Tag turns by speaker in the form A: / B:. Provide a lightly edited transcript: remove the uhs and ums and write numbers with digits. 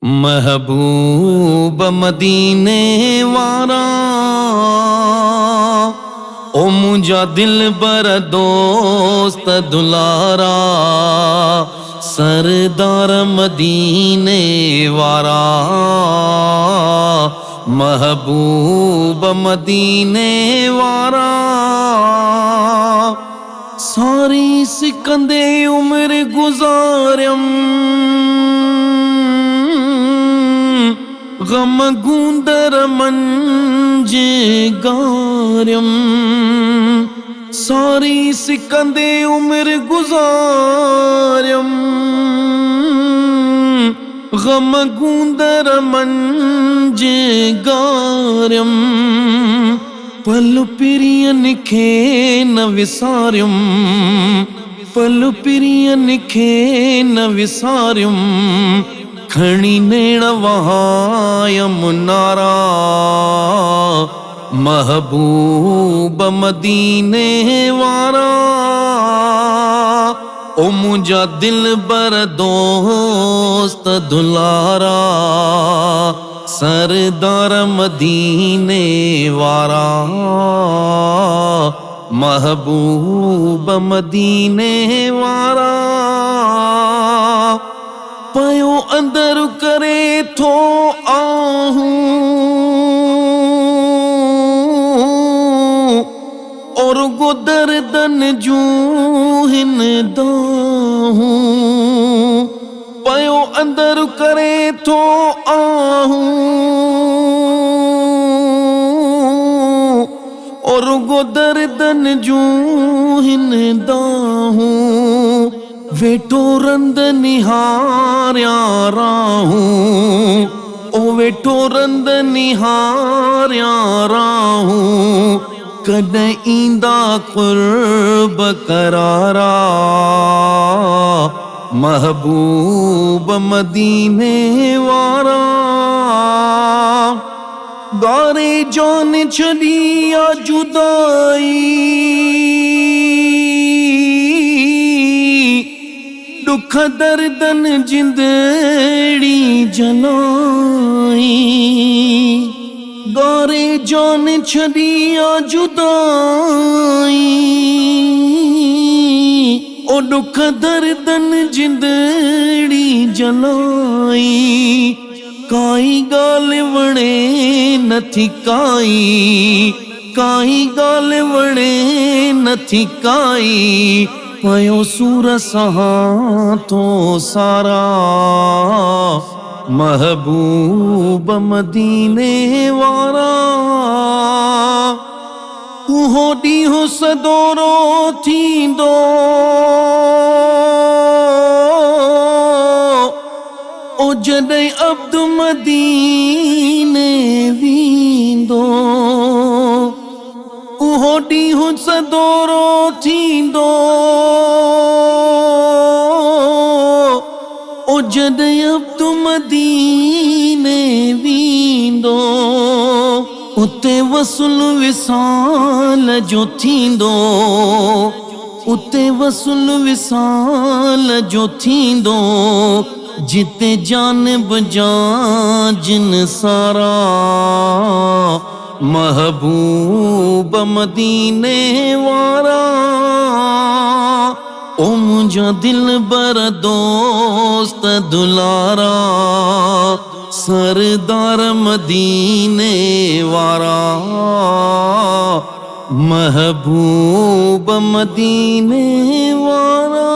A: महबूब मदीने वारा ओ मुझा दिल बर दोस्त दुलारा, सरदार मदीने वारा। महबूब मदीने वारा सारी सिकंदे उम्र गुजारम, गम गूंदर मंजे गारम। सारी सिकंदे उम्र गुजारम, गम गूंदर मंजे गारम। पल पिरियन खे न विसारम, पल पिरियन खे न विसारम। खणी नेण वहायम नारा, महबूब मदीने वारा। ओ मुझा दिल बर दोस्त दुलारा, सरदार मदीने वारा। महबूब मदीने वारा पयो अंदर करे थो आहूं, और गो दर्दन जूं हिन दाहूं। पयो अंदर करे थो आहूं, और गो दर्दन जूं हिन दाहूं। वेठो रंद निहारिया राहूं, ओ वेठो रंद निहारिया राहूं। कॾहिं ईंदा क़ुर्ब करारा, महबूब मदीने वारा। गारे जान छॾिया जुदाई, दुख दर्दन जिंदड़ी जलाई। गारे जान छड़िया जुदाई, ओ दुख दर्दन जिंदड़ी जलाई। काई गाल वणे नथी काई, काई गाल वणे नथी काई। पयो सूर सहां थो सारा, महबूब मदीने वारा। उहो ॾींहुं सदोरो थींदो, ओ जॾहिं अब्द मदीने वींदो। उहो ॾींहुं सदोरो थींदो, ओ जॾहिं अब्द मदीने वींदो। उते वसुल विसाल जो थींदो, उते वसुल विसाल जो थींदो। जिते जानिब जान जिन सारा, महबूब मदीने वारा। ओ मुझा दिल बर दोस्त दुलारा, सरदार मदीने वारा। महबूब मदीने वारा।